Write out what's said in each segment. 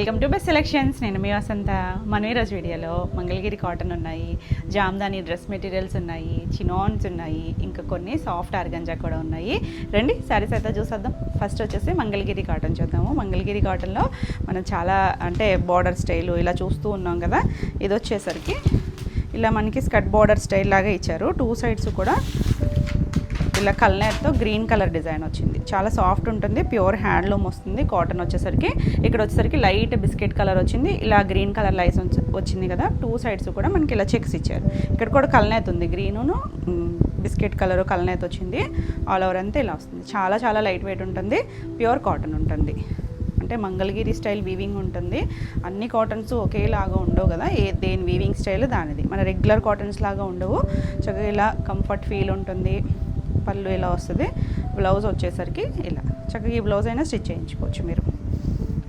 Welcome to best selections. నేను మీ వసంత. మన ఈరోజు వీడియోలో మంగళగిరి కాటన్ ఉన్నాయి, జామ్దాని డ్రెస్ మెటీరియల్స్ ఉన్నాయి, చినాన్స్ ఉన్నాయి, ఇంకా కొన్ని సాఫ్ట్ ఆర్గంజా కూడా ఉన్నాయి. రండి శారీస్ అయితే చూసేద్దాం. ఫస్ట్ వచ్చేసి మంగళగిరి కాటన్ చూద్దాము. మంగళగిరి కాటన్లో మనం చాలా అంటే బార్డర్ స్టైలు ఇలా చూస్తూ ఉన్నాం కదా. ఇది వచ్చేసరికి ఇలా మనకి స్కర్ట్ బార్డర్ స్టైల్ లాగా ఇచ్చారు. టూ సైడ్స్ కూడా ఇలా కల్నేర్తో గ్రీన్ కలర్ డిజైన్ వచ్చింది. చాలా సాఫ్ట్ ఉంటుంది, ప్యూర్ హ్యాండ్లూమ్ వస్తుంది. కాటన్ వచ్చేసరికి ఇక్కడ వచ్చేసరికి లైట్ బిస్కెట్ కలర్ వచ్చింది. ఇలా గ్రీన్ కలర్ లైన్స్ వచ్చింది కదా. టూ సైడ్స్ కూడా మనకి ఇలా చెక్స్ ఇచ్చారు. ఇక్కడ కూడా కల్నేత్ ఉంది, గ్రీను బిస్కెట్ కలర్ కల్నేత్ వచ్చింది. ఆల్ ఓవర్ అంతా ఇలా వస్తుంది. చాలా చాలా లైట్ వెయిట్ ఉంటుంది, ప్యూర్ కాటన్ ఉంటుంది. అంటే మంగళగిరి స్టైల్ వీవింగ్ ఉంటుంది. అన్ని కాటన్స్ ఒకేలాగా ఉండవు కదా, దేని వీవింగ్ స్టైల్ దానిది. మన రెగ్యులర్ కాటన్స్ లాగా ఉండవు. చక్కగా ఇలా కంఫర్ట్ ఫీల్ ఉంటుంది. పళ్ళు ఇలా వస్తుంది. బ్లౌజ్ వచ్చేసరికి ఇలా చక్కగా ఈ బ్లౌజ్ అయినా స్టిచ్ చేయించుకోవచ్చు మీరు,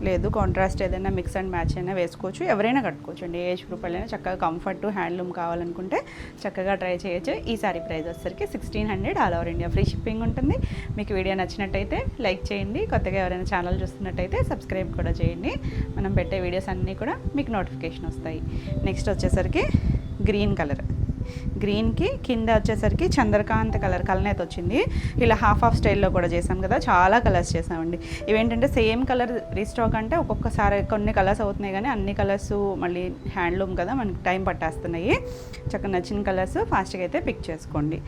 లేదు కాంట్రాస్ట్ ఏదైనా మిక్స్ అండ్ మ్యాచ్ అయినా వేసుకోవచ్చు. ఎవరైనా కట్టుకోవచ్చు అండి, ఏజ్ రూపాయలైనా. చక్కగా కంఫర్ట్ హ్యాండ్లూమ్ కావాలనుకుంటే చక్కగా ట్రై చేయొచ్చు. ఈ సారీ ప్రైస్ వచ్చేసరికి 1600 all over India free shipping ఉంటుంది. మీకు వీడియో నచ్చినట్టయితే లైక్ చేయండి. కొత్తగా ఎవరైనా ఛానల్ చూస్తున్నట్టయితే సబ్స్క్రైబ్ కూడా చేయండి. మనం పెట్టే వీడియోస్ అన్నీ కూడా మీకు నోటిఫికేషన్ వస్తాయి. నెక్స్ట్ వచ్చేసరికి గ్రీన్ కలర్, గ్రీన్కి కింద వచ్చేసరికి చంద్రకాంత్ కలర్ కల్నేత్ వచ్చింది. ఇలా హాఫ్ స్టైల్లో కూడా చేసాం కదా, చాలా కలర్స్ చేసామండి. ఇవేంటంటే సేమ్ కలర్ రీస్టాక్ అంటే ఒక్కొక్కసారి కొన్ని కలర్స్ అవుతున్నాయి, కానీ అన్ని కలర్స్ మళ్ళీ హ్యాండ్లూమ్ కదా మనకి టైం పట్టేస్తున్నాయి. చక్కగా నచ్చిన కలర్స్ ఫాస్ట్గా అయితే పిక్ చేసుకోండి.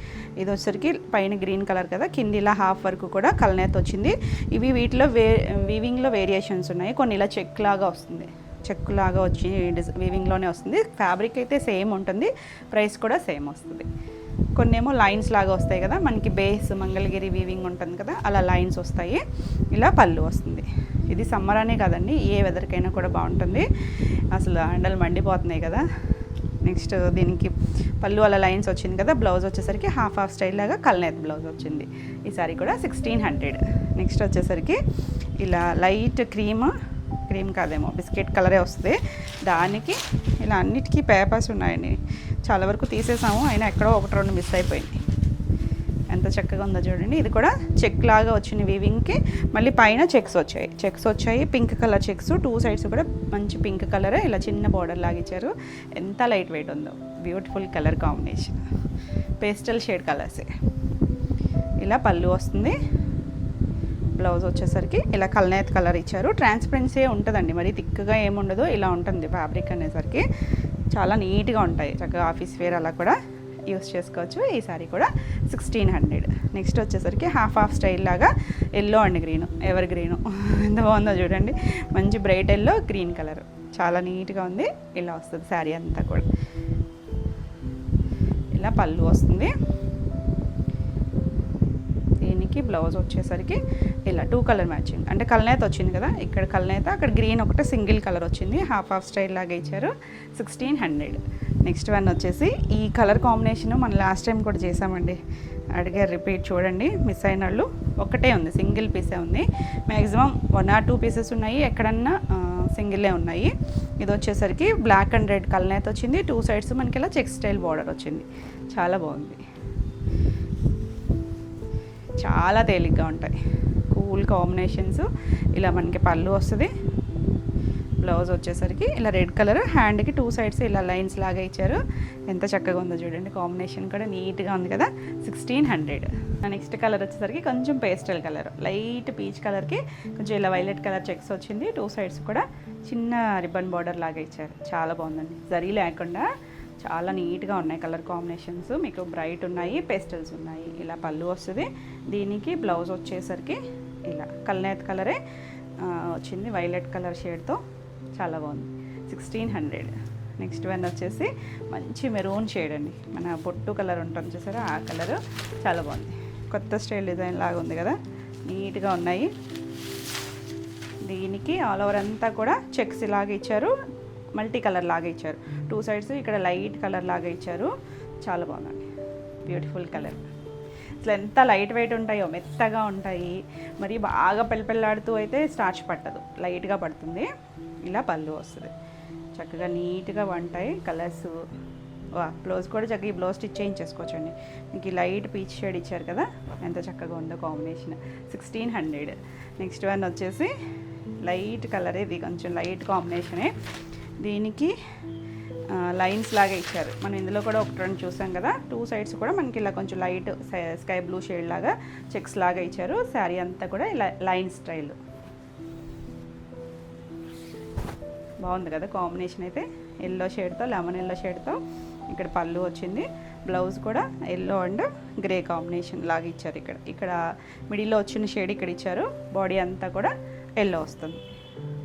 ఇది వచ్చేసరికి పైన గ్రీన్ కలర్ కదా, కింద ఇలా హాఫ్ వరకు కూడా కల్నేత్ వచ్చింది. ఇవి వీటిలో వీవింగ్లో వేరియేషన్స్ ఉన్నాయి. కొన్ని ఇలా చెక్ లాగా వస్తుంది, చెక్ లాగా వచ్చి వీవింగ్లోనే వస్తుంది. ఫ్యాబ్రిక్ అయితే సేమ్ ఉంటుంది, ప్రైస్ కూడా సేమ్ వస్తుంది. కొన్ని ఏమో లైన్స్ లాగా వస్తాయి కదా, మనకి బేస్ మంగళగిరి వీవింగ్ ఉంటుంది కదా, అలా లైన్స్ వస్తాయి. ఇలా పళ్ళు వస్తుంది. ఇది సమ్మర్ అనే కదండి, ఏ వెదర్కైనా కూడా బాగుంటుంది. అసలు ఎండలు మండిపోతున్నాయి కదా. నెక్స్ట్ దీనికి పళ్ళు అలా లైన్స్ వచ్చింది కదా. బ్లౌజ్ వచ్చేసరికి హాఫ్ స్టైల్ లాగా కల్నేత్ బ్లౌజ్ వచ్చింది. ఈ సారీ కూడా 1600. నెక్స్ట్ వచ్చేసరికి ఇలా లైట్ క్రీమ్ కాదేమో బిస్కెట్ కలరే వస్తుంది. దానికి ఇలా అన్నిటికీ పేపర్స్ ఉన్నాయండి. చాలా వరకు తీసేసాము, అయినా ఎక్కడో ఒకటి రెండు మిస్ అయిపోయింది. ఎంత చక్కగా ఉందో చూడండి. ఇది కూడా చెక్ లాగా వచ్చిన వీవింగ్కి మళ్ళీ పైన చెక్స్ వచ్చాయి. Pink colour checks, two sides కూడా మంచి పింక్ కలర్ ఇలా చిన్న బార్డర్ లాగా ఇచ్చారు. ఎంత లైట్ వెయిట్ ఉందో, beautiful colour combination, pastel shade కలర్సే. ఇలా పళ్ళు వస్తుంది. బ్లౌజ్ వచ్చేసరికి ఇలా కల్నేత్ కలర్ ఇచ్చారు. ట్రాన్స్పరెన్సీ ఉంటుందండి, మరి థిక్గా ఏముండదు. ఇలా ఉంటుంది ఫ్యాబ్రిక్ అనేసరికి. చాలా నీట్గా ఉంటాయి. చక్కగా ఆఫీస్ వేర్ అలా కూడా యూస్ చేసుకోవచ్చు. ఈ సారీ కూడా 1600. నెక్స్ట్ వచ్చేసరికి హాఫ్ స్టైల్ లాగా yellow and green, ever green ఎంత బాగుందో చూడండి. మంచి బ్రైట్ ఎల్లో గ్రీన్ కలర్, చాలా నీట్గా ఉంది. ఇలా వస్తుంది శారీ అంతా కూడా. ఇలా పళ్ళు వస్తుంది. దీనికి బ్లౌజ్ వచ్చేసరికి ఇలా టూ కలర్ మ్యాచింగ్, అంటే కల్నేత్ వచ్చింది కదా, ఇక్కడ కల్నేత, అక్కడ గ్రీన్ ఒకటి సింగిల్ కలర్ వచ్చింది. హాఫ్ స్టైల్ లాగా ఇచ్చారు. 1600. నెక్స్ట్ వన్ వచ్చేసి ఈ కలర్ కాంబినేషన్ మనం లాస్ట్ టైం కూడా చేసామండి, అడిగారు రిపీట్. చూడండి, మిస్ అయిన వాళ్ళు ఒకటే ఉంది, సింగిల్ పీసే ఉంది. మ్యాక్సిమం 1 or 2 పీసెస్ ఉన్నాయి, ఎక్కడన్నా సింగిలే ఉన్నాయి. ఇది వచ్చేసరికి బ్లాక్ అండ్ రెడ్ కల్నేత్ వచ్చింది. టూ సైడ్స్ మనకి ఇలా చెక్ స్టైల్ బార్డర్ వచ్చింది. చాలా బాగుంది, చాలా తేలిగ్గా ఉంటాయి, కూల్ కాంబినేషన్స్. ఇలా మనకి పళ్ళు వస్తుంది. బ్లౌజ్ వచ్చేసరికి ఇలా రెడ్ కలర్, హ్యాండ్కి టూ సైడ్స్ ఇలా లైన్స్ లాగా ఇచ్చారు. ఎంత చక్కగా ఉందో చూడండి. కాంబినేషన్ కూడా నీట్గా ఉంది కదా. 1600. నెక్స్ట్ కలర్ వచ్చేసరికి కొంచెం పేస్టల్ కలర్, లైట్ పీచ్ కలర్కి కొంచెం ఇలా వైలెట్ కలర్ చెక్స్ వచ్చింది. టూ సైడ్స్ కూడా చిన్న రిబ్బన్ బార్డర్ లాగా ఇచ్చారు. చాలా బాగుందండి, జరీ లేకుండా చాలా నీట్గా ఉన్నాయి కలర్ కాంబినేషన్స్. మీకు బ్రైట్ ఉన్నాయి, పేస్టల్స్ ఉన్నాయి. ఇలా పళ్ళు వస్తుంది. దీనికి బ్లౌజ్ వచ్చేసరికి ఇలా కల్నేత్ కలరే వచ్చింది, వైలెట్ కలర్ షేడ్తో. చాలా బాగుంది. 1600. నెక్స్ట్ వన్ వచ్చేసి మంచి మెరూన్ షేడ్ అండి, మన బొట్టు కలర్ ఉంటుంది చూసారా, ఆ కలరు. చాలా బాగుంది, కొత్త స్టైల్ డిజైన్ లాగా ఉంది కదా, నీట్గా ఉన్నాయి. దీనికి ఆల్ ఓవర్ అంతా కూడా చెక్స్ లాగా ఇచ్చారు, మల్టీ కలర్ లాగా ఇచ్చారు. టూ సైడ్స్ ఇక్కడ లైట్ కలర్ లాగా ఇచ్చారు. చాలా బాగుందండి, బ్యూటిఫుల్ కలర్. అసలు ఎంత లైట్ వెయిట్ ఉంటాయో, మెత్తగా ఉంటాయి. మరి బాగా పెళ్ళపెళ్ళాడుతూ అయితే స్టార్చ్ పట్టదు, లైట్గా పడుతుంది. ఇలా పళ్ళు వస్తుంది. చక్కగా నీట్గా ఉంటాయి కలర్స్. బ్లౌజ్ కూడా చక్కగా ఈ బ్లౌజ్ స్టిచ్ చేయించేసుకోవచ్చండి. మీకు ఈ లైట్ పీచ్ షేడ్ ఇచ్చారు కదా, ఎంత చక్కగా ఉందో కాంబినేషన్. 1600. నెక్స్ట్ వన్ వచ్చేసి లైట్ కలర్, ఇది కొంచెం లైట్ కాంబినేషనే. దీనికి లైన్స్ లాగా ఇచ్చారు. మనం ఇందులో కూడా ఒకటి రెండు చూసాం కదా, 2 సైడ్స్ కూడా మనకి ఇలా కొంచెం లైట్ స్కై బ్లూ షేడ్ లాగా చెక్స్ లాగా ఇచ్చారు. శారీ అంతా కూడా ఇలా లైన్ స్టైల్. బాగుంది కదా కాంబినేషన్ అయితే. ఎల్లో షేడ్తో, లెమన్ ఎల్లో షేడ్తో ఇక్కడ పళ్ళు వచ్చింది. బ్లౌజ్ కూడా ఎల్లో అండ్ గ్రే కాంబినేషన్ లాగా ఇచ్చారు. ఇక్కడ మిడిల్లో వచ్చిన షేడ్ ఇక్కడ ఇచ్చారు. బాడీ అంతా కూడా ఎల్లో వస్తుంది.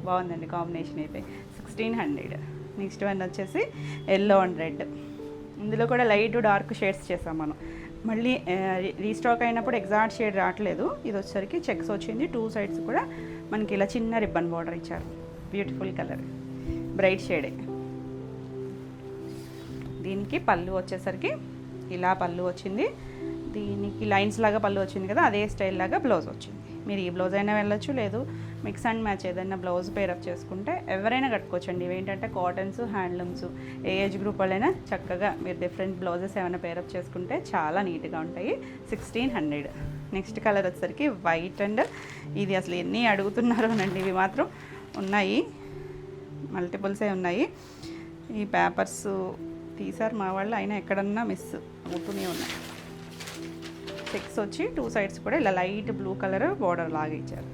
బాగుందండి కాంబినేషన్ అయితే. 1600. నెక్స్ట్ వన్ వచ్చేసి ఎల్లో అండ్ రెడ్. ఇందులో కూడా లైట్ డార్క్ షేడ్స్ చేసాం మనం. మళ్ళీ రీస్టాక్ అయినప్పుడు ఎగ్జాక్ట్ షేడ్ రావట్లేదు. ఇది వచ్చేసరికి చెక్స్ వచ్చింది. 2 సైడ్స్ కూడా మనకి ఇలా చిన్న రిబ్బన్ బార్డర్ ఇచ్చారు. బ్యూటిఫుల్ కలర్, బ్రైట్ షేడే. దీనికి పళ్ళు వచ్చేసరికి ఇలా పళ్ళు వచ్చింది. దీనికి లైన్స్ లాగా పళ్ళు వచ్చింది కదా, అదే స్టైల్ లాగా బ్లౌజ్ వచ్చింది. మీరు ఈ బ్లౌజ్ అయినా వెళ్ళొచ్చు, లేదు మిక్స్ అండ్ మ్యాచ్ ఏదైనా బ్లౌజ్ పేరప్ చేసుకుంటే ఎవరైనా కట్టుకోవచ్చండి. ఇవేంటంటే కాటన్స్, హ్యాండ్లూమ్స్, ఏ ఏజ్ గ్రూప్ వాళ్ళైనా చక్కగా మీరు డిఫరెంట్ బ్లౌజెస్ ఏమైనా పేరప్ చేసుకుంటే చాలా నీట్గా ఉంటాయి. 1600. నెక్స్ట్ కలర్ వచ్చేసరికి వైట్ అండ్ ఇది అసలు ఎన్ని అడుగుతున్నారో అండి, ఇవి మాత్రం ఉన్నాయి, మల్టిపుల్సే ఉన్నాయి. ఈ పేపర్స్ తీసారు మా వాళ్ళు, అయినా ఎక్కడన్నా మిస్ అవుతూనే ఉన్నాయి. చెక్స్ వచ్చి 2 సైడ్స్ కూడా ఇలా లైట్ బ్లూ కలర్ బార్డర్ లాగా ఇచ్చారు.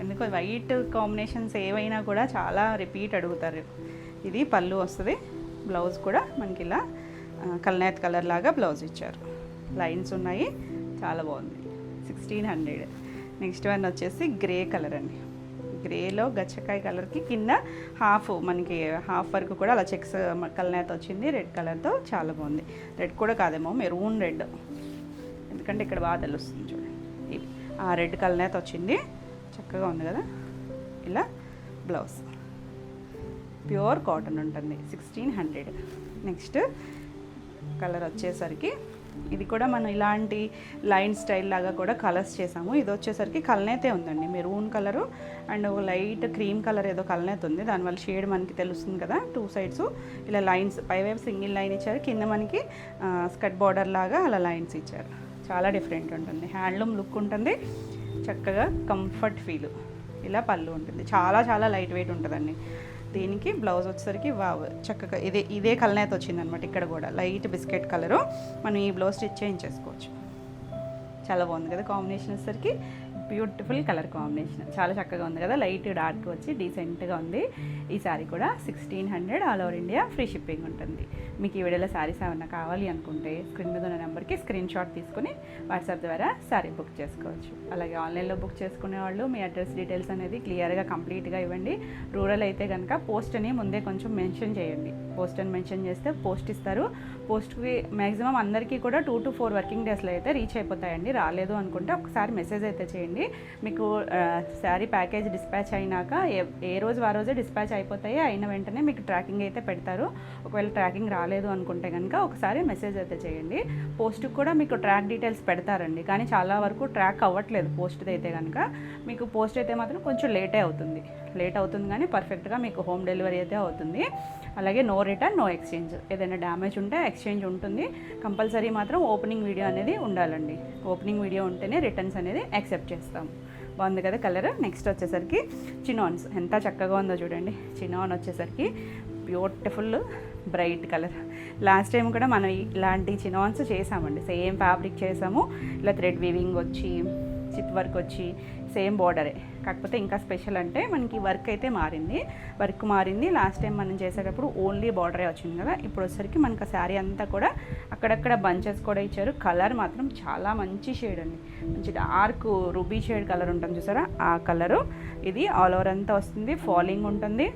ఎందుకో వైట్ కాంబినేషన్స్ ఏవైనా కూడా చాలా రిపీట్ అడుగుతారు. ఇది పళ్ళు వస్తుంది. బ్లౌజ్ కూడా మనకి ఇలా కల్నేత్ కలర్ లాగా బ్లౌజ్ ఇచ్చారు. లైన్స్ ఉన్నాయి, చాలా బాగుంది. 1600. నెక్స్ట్ వన్ వచ్చేసి గ్రే కలర్ అండి. గ్రేలో గచ్చకాయ కలర్కి కింద మనకి హాఫ్ వరకు కూడా అలా చెక్స్ కల్నేత వచ్చింది. రెడ్ కలర్తో చాలా బాగుంది. రెడ్ కూడా కాదేమో, మెరూన్ రెడ్, ఎందుకంటే ఇక్కడ బాగా తెలుస్తుంది చూడండి. ఆ రెడ్ కల్నేత వచ్చింది, చక్కగా ఉంది కదా. ఇలా బ్లౌజ్ ప్యూర్ కాటన్ ఉంటుంది. 1600. నెక్స్ట్ కలర్ వచ్చేసరికి ఇది కూడా మనం ఇలాంటి లైన్ స్టైల్ లాగా కూడా కలర్స్ చేసాము. ఇది వచ్చేసరికి కల్నేతే ఉందండి, maroon colour and light cream colour ఏదో కల్నేత ఉంది. దానివల్ల షేడ్ మనకి తెలుస్తుంది కదా. 2 సైడ్స్ ఇలా లైన్స్, పైవైపు సింగిల్ లైన్ ఇచ్చారు, కింద మనకి స్కర్ట్ బార్డర్ లాగా అలా లైన్స్ ఇచ్చారు. చాలా డిఫరెంట్ ఉంటుంది, హ్యాండ్లూమ్ లుక్ ఉంటుంది, చక్కగా కంఫర్ట్ ఫీల్. ఇలా పళ్ళు ఉంటుంది, చాలా చాలా లైట్ వెయిట్ ఉంటుందండి. దీనికి బ్లౌజ్ వచ్చేసరికి వావ్ చక్కగా ఇదే కలనేత వచ్చిందనమాట. ఇక్కడ కూడా లైట్ బిస్కెట్ కలరు. మనం ఈ బ్లౌజ్ స్టిచ్ చేయించేసుకోవచ్చు. చాలా బాగుంది కదా కాంబినేషన్ వచ్చేసరికి. బ్యూటిఫుల్ కలర్ కాంబినేషన్, చాలా చక్కగా ఉంది కదా. లైట్ డార్క్ వచ్చి డీసెంట్గా ఉంది. ఈ శారీ కూడా 1600. All over India free shipping ఉంటుంది. మీకు ఈ వీడియోలో శారీస్ ఏమన్నా కావాలి అనుకుంటే స్క్రీన్ మీద ఉన్న నెంబర్కి స్క్రీన్ షాట్ తీసుకుని వాట్సాప్ ద్వారా శారీ బుక్ చేసుకోవచ్చు. అలాగే ఆన్లైన్లో బుక్ చేసుకునే వాళ్ళు మీ అడ్రస్ డీటెయిల్స్ అనేది క్లియర్గా కంప్లీట్గా ఇవ్వండి. రూరల్ అయితే కనుక పోస్ట్ అని ముందే కొంచెం మెన్షన్ చేయండి. పోస్ట్ అని మెన్షన్ చేస్తే పోస్ట్ ఇస్తారు. పోస్ట్కి మ్యాక్సిమం అందరికీ కూడా 2 to 4 వర్కింగ్ డేస్లో అయితే రీచ్ అయిపోతాయండి. రాలేదు అనుకుంటే ఒకసారి మెసేజ్ అయితే చేయండి. మీకు శారీ ప్యాకేజ్ డిస్పాచ్ అయినాక ఏ రోజు ఆ రోజే డిస్పాచ్ అయిపోతాయి. అయిన వెంటనే మీకు ట్రాకింగ్ అయితే పెడతారు. ఒకవేళ ట్రాకింగ్ రాలేదు అనుకుంటే కనుక ఒకసారి మెసేజ్ అయితే చేయండి. పోస్ట్కి కూడా మీకు ట్రాక్ డీటెయిల్స్ పెడతారండి, కానీ చాలా వరకు ట్రాక్ అవ్వట్లేదు పోస్ట్ది అయితే కనుక. మీకు పోస్ట్ అయితే మాత్రం కొంచెం లేట్ అవుతుంది కానీ పర్ఫెక్ట్గా మీకు హోమ్ డెలివరీ అయితే అవుతుంది. అలాగే నో రిటర్న్ నో ఎక్స్చేంజ్. ఏదైనా డ్యామేజ్ ఉంటే ఎక్స్చేంజ్ ఉంటుంది. కంపల్సరీ మాత్రం ఓపెనింగ్ వీడియో అనేది ఉండాలండి. ఓపెనింగ్ వీడియో ఉంటేనే రిటర్న్స్ అనేది యాక్సెప్ట్ చేస్తాం. బాగుంది కదా కలర్. నెక్స్ట్ వచ్చేసరికి చినాన్స్, ఎంత చక్కగా ఉందో చూడండి. చినాన్ వచ్చేసరికి beautiful bright colour. Last time కూడా మనం ఇలాంటి చినాన్స్ చేసామండి. సేమ్ ఫ్యాబ్రిక్ చేసాము. ఇలా థ్రెడ్ వీవింగ్ వచ్చి, చిప్ వర్క్ వచ్చి, సేమ్ బార్డరే. కాకపోతే ఇంకా స్పెషల్ అంటే మనకి వర్క్ అయితే మారింది. లాస్ట్ టైం మనం చేసేటప్పుడు ఓన్లీ బార్డరే వచ్చింది కదా. ఇప్పుడు వచ్చేసరికి మనకు శారీ అంతా కూడా అక్కడక్కడ బంచెస్ కూడా ఇచ్చారు. కలర్ మాత్రం చాలా మంచి షేడ్ అండి. మంచి డార్క్ రూబీ షేడ్ కలర్ ఉంటుంది చూసారా, ఆ కలరు. ఇది ఆల్ ఓవర్ అంతా వస్తుంది. ఫాలింగ్ ఉంటుంది,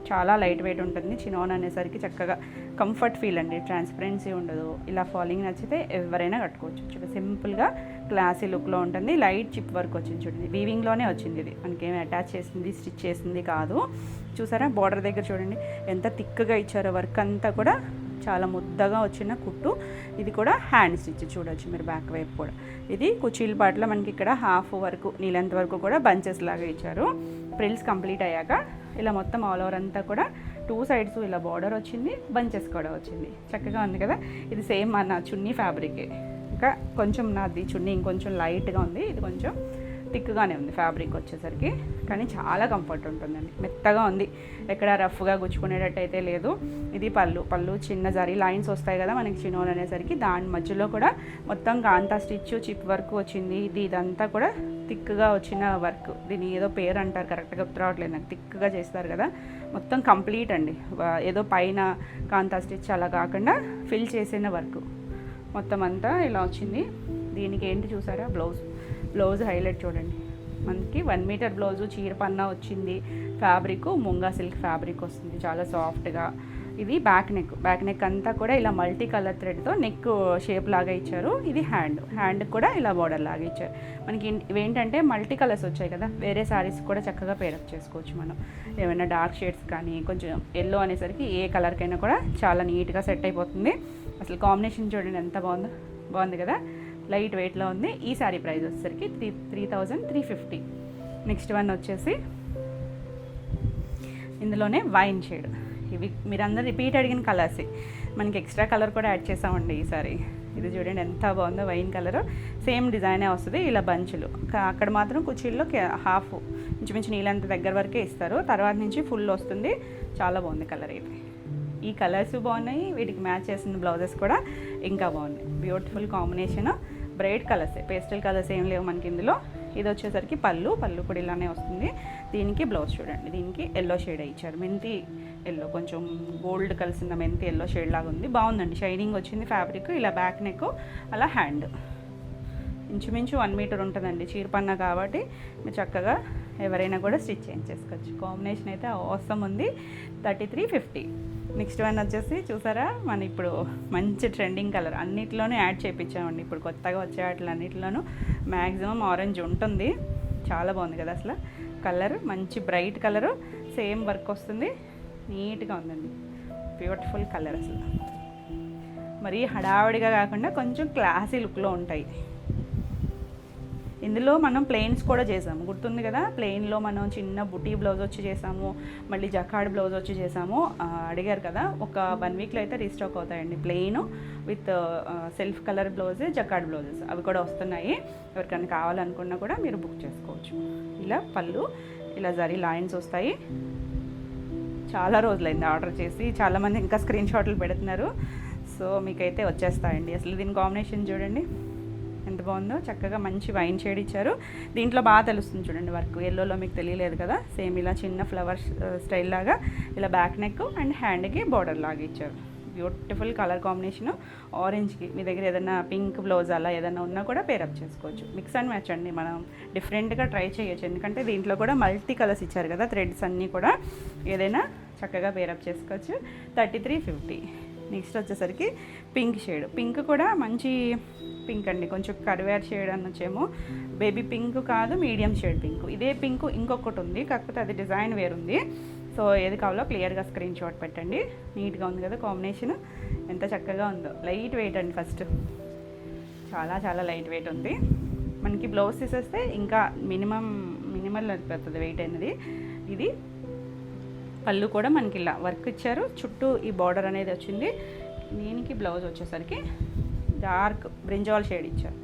చాలా లైట్ వెయిట్ ఉంటుంది. చినాన్ అనేసరికి చక్కగా కంఫర్ట్ ఫీల్ అండి, ట్రాన్స్పరెన్సీ ఉండదు. ఇలా ఫాలింగ్ నచ్చితే ఎవరైనా కట్టుకోవచ్చు. చూడండి సింపుల్గా క్లాసీ లుక్లో ఉంటుంది. లైట్ చిప్ వర్క్ వచ్చింది చూడండి, వీవింగ్లోనే వచ్చింది. ఇది మనకేమి అటాచ్ చేసింది, స్టిచ్ చేసింది కాదు. చూసారా బార్డర్ దగ్గర చూడండి ఎంత థిక్గా ఇచ్చారో. వర్క్ అంతా కూడా చాలా ముద్దగా వచ్చిన కుట్టు. ఇది కూడా హ్యాండ్ స్టిచ్ చూడొచ్చు మీరు బ్యాక్ వైపు కూడా. ఇది కుచీల పాటలో మనకి ఇక్కడ హాఫ్ వరకు నీళ్ళంత వరకు కూడా బంచెస్ లాగా ఇచ్చారు. ప్రిల్స్ కంప్లీట్ అయ్యాక ఇలా మొత్తం ఆల్ ఓవర్ అంతా కూడా 2 సైడ్స్ ఇలా బార్డర్ వచ్చింది, బంచెస్ కూడా వచ్చింది. చక్కగా ఉంది కదా. ఇది సేమ్ మన చున్నీ ఫ్యాబ్రికే. ఇంకా కొంచెం నాది చున్నీ ఇంకొంచెం లైట్గా ఉంది, ఇది కొంచెం థిక్గానే ఉంది ఫ్యాబ్రిక్ వచ్చేసరికి, కానీ చాలా కంఫర్ట్ ఉంటుందండి, మెత్తగా ఉంది, ఎక్కడ రఫ్గా గుచ్చుకునేటట్టు అయితే లేదు. ఇది పళ్ళు చిన్న జరీ లైన్స్ వస్తాయి కదా మనకి చినోన్ అనేసరికి, దాని మధ్యలో కూడా మొత్తం కాంతా స్టిచ్ చిప్ వర్క్ వచ్చింది. ఇదంతా కూడా థిక్గా వచ్చిన వర్క్, దీని ఏదో పేరు అంటారు, కరెక్ట్గా గుర్తు రావట్లేదు నాకు, థిక్గా చేస్తారు కదా, మొత్తం కంప్లీట్ అండి. ఏదో పైన కాంతా స్టిచ్ అలా కాకుండా ఫిల్ చేసిన వర్క్ మొత్తం అంతా ఇలా వచ్చింది. దీనికి ఏంటి చూసారా, బ్లౌజ్ హైలైట్ చూడండి, మనకి 1 మీటర్ బ్లౌజు, చీర పన్నా వచ్చింది, ఫ్యాబ్రిక్ ముంగా సిల్క్ ఫ్యాబ్రిక్ వస్తుంది, చాలా సాఫ్ట్గా. ఇది బ్యాక్ నెక్ అంతా కూడా ఇలా మల్టీ కలర్ థ్రెడ్తో నెక్ షేప్ లాగా ఇచ్చారు. ఇది హ్యాండ్ కూడా ఇలా బార్డర్ లాగా ఇచ్చారు. మనకి ఇవేంటంటే మల్టీ కలర్స్ వచ్చాయి కదా, వేరే శారీస్ కూడా చక్కగా పేరప్ చేసుకోవచ్చు మనం. ఏమైనా డార్క్ షేడ్స్ కానీ కొంచెం ఎల్లో అనేసరికి ఏ కలర్కైనా కూడా చాలా నీట్గా సెట్ అయిపోతుంది. అసలు కాంబినేషన్ చూడండి ఎంత బాగుంది కదా, లైట్ వెయిట్లో ఉంది. ఈ శారీ ప్రైస్ వచ్చేసరికి 3350. నెక్స్ట్ వన్ వచ్చేసి ఇందులోనే వైన్ షేడ్. ఇవి మీరందరూ రిపీట్ అడిగిన కలర్సే, మనకి ఎక్స్ట్రా కలర్ కూడా యాడ్ చేసామండి ఈసారి. ఇది చూడండి ఎంత బాగుందో, వైన్ కలర్, సేమ్ డిజైనే వస్తుంది, ఇలా బంచులు. అక్కడ మాత్రం కుర్చీల్లో హాఫ్ ఇంచుమించు నీళ్ళంత దగ్గర వరకే ఇస్తారు, తర్వాత నుంచి ఫుల్ వస్తుంది. చాలా బాగుంది కలర్ ఇది. ఈ కలర్స్ బాగున్నాయి, వీటికి మ్యాచ్ చేసిన బ్లౌజెస్ కూడా ఇంకా బాగున్నాయి. బ్యూటిఫుల్ కాంబినేషన్, బ్రైట్ కలర్సే, పేస్టల్ కలర్స్ ఏం లేవు మనకి ఇందులో. ఇది వచ్చేసరికి పళ్ళు కూడా ఇలానే వస్తుంది. దీనికి బ్లౌజ్ చూడండి, దీనికి ఎల్లో షేడ్ ఇచ్చారు, మెంతి ఎల్లో, కొంచెం గోల్డ్ కలిసిన మెంతి ఎల్లో షేడ్ లాగా ఉంది, బాగుందండి, షైనింగ్ వచ్చింది ఫ్యాబ్రిక్. ఇలా బ్యాక్ నెక్, అలా హ్యాండ్ ఇంచుమించు 1 మీటర్ ఉంటుందండి, చీరపన్నా కాబట్టి మీరు చక్కగా ఎవరైనా కూడా స్టిచ్ చేయించేసుకోవచ్చు. కాంబినేషన్ అయితే అవసరం ఉంది. 3350. నెక్స్ట్ వన్ వచ్చేసి చూసారా, మన ఇప్పుడు మంచి ట్రెండింగ్ కలర్, అన్నిట్లోనూ యాడ్ చేయించామండి. ఇప్పుడు కొత్తగా వచ్చే వాటిలో అన్నిటిలోనూ మ్యాక్సిమం ఆరెంజ్ ఉంటుంది. చాలా బాగుంది కదా అసలు కలర్, మంచి బ్రైట్ కలరు, సేమ్ వర్క్ వస్తుంది, నీట్గా ఉందండి, బ్యూటిఫుల్ కలర్. అసలు మరీ హడావిడిగా కాకుండా కొంచెం క్లాసీ లుక్లో ఉంటాయి. ఇందులో మనం ప్లెయిన్స్ కూడా చేసాము, గుర్తుంది కదా, ప్లెయిన్లో మనం చిన్న బుటీ బ్లౌజ్ వచ్చి చేసాము, మళ్ళీ జకార్డ్ బ్లౌజ్ వచ్చి చేసాము. అడిగారు కదా, ఒక 1 వీక్లో అయితే రీస్టాక్ అవుతాయండి, plain with self colour blouse, jacquard blouses అవి కూడా వస్తున్నాయి. ఎవరికైనా కావాలనుకున్నా కూడా మీరు బుక్ చేసుకోవచ్చు. ఇలా పళ్ళు, ఇలా జరీ లైన్స్ వస్తాయి. చాలా రోజులైంది ఆర్డర్ చేసి, చాలామంది ఇంకా స్క్రీన్ షాట్లు పెడుతున్నారు. సో మీకైతే వచ్చేస్తాయండి. అసలు దీని కాంబినేషన్ చూడండి ఎంత బాగుందో, చక్కగా మంచి వైన్ షేడ్ ఇచ్చారు. దీంట్లో బాగా తెలుస్తుంది చూడండి వర్క్, ఎల్లోలో మీకు తెలియలేదు కదా, సేమ్ ఇలా చిన్న ఫ్లవర్ స్టైల్ లాగా ఇలా బ్యాక్ నెక్ అండ్ హ్యాండ్కి బార్డర్ లాగా ఇచ్చారు. Beautiful colour combination. ఆరెంజ్కి మీ దగ్గర ఏదైనా పింక్ బ్లౌజ్ అలా ఏదైనా ఉన్నా కూడా పేరప్ చేసుకోవచ్చు. మిక్స్ అండ్ మ్యాచ్ అండి, మనం డిఫరెంట్గా ట్రై చేయొచ్చు, ఎందుకంటే దీంట్లో కూడా మల్టీ కలర్స్ ఇచ్చారు కదా, థ్రెడ్స్ అన్నీ కూడా ఏదైనా చక్కగా పేరప్ చేసుకోవచ్చు. 3350. నెక్స్ట్ వచ్చేసరికి పింక్ షేడ్, పింక్ కూడా మంచి పింక్ అండి, కొంచెం కర్వేర్ షేడ్ అనొచ్చేమో, బేబీ పింక్ కాదు, మీడియం షేడ్ పింక్. ఇదే పింక్ ఇంకొకటి ఉంది, కాకపోతే అది డిజైన్ వేరుంది. సో ఏది కావాలో క్లియర్గా స్క్రీన్ షాట్ పెట్టండి. నీట్గా ఉంది కదా కాంబినేషన్, ఎంత చక్కగా ఉందో. లైట్ వెయిట్ అండి, ఫస్ట్ చాలా లైట్ వెయిట్ ఉంది. మనకి బ్లౌజ్ తీసేస్తే ఇంకా మినిమల్ అయిపోతుంది వెయిట్ అనేది. ఇది పళ్ళు కూడా మనకి ఇలా వర్క్ ఇచ్చారు, చుట్టూ ఈ బార్డర్ అనేది వచ్చింది. దీనికి బ్లౌజ్ వచ్చేసరికి డార్క్ బ్రింజాల్ షేడ్ ఇచ్చారు.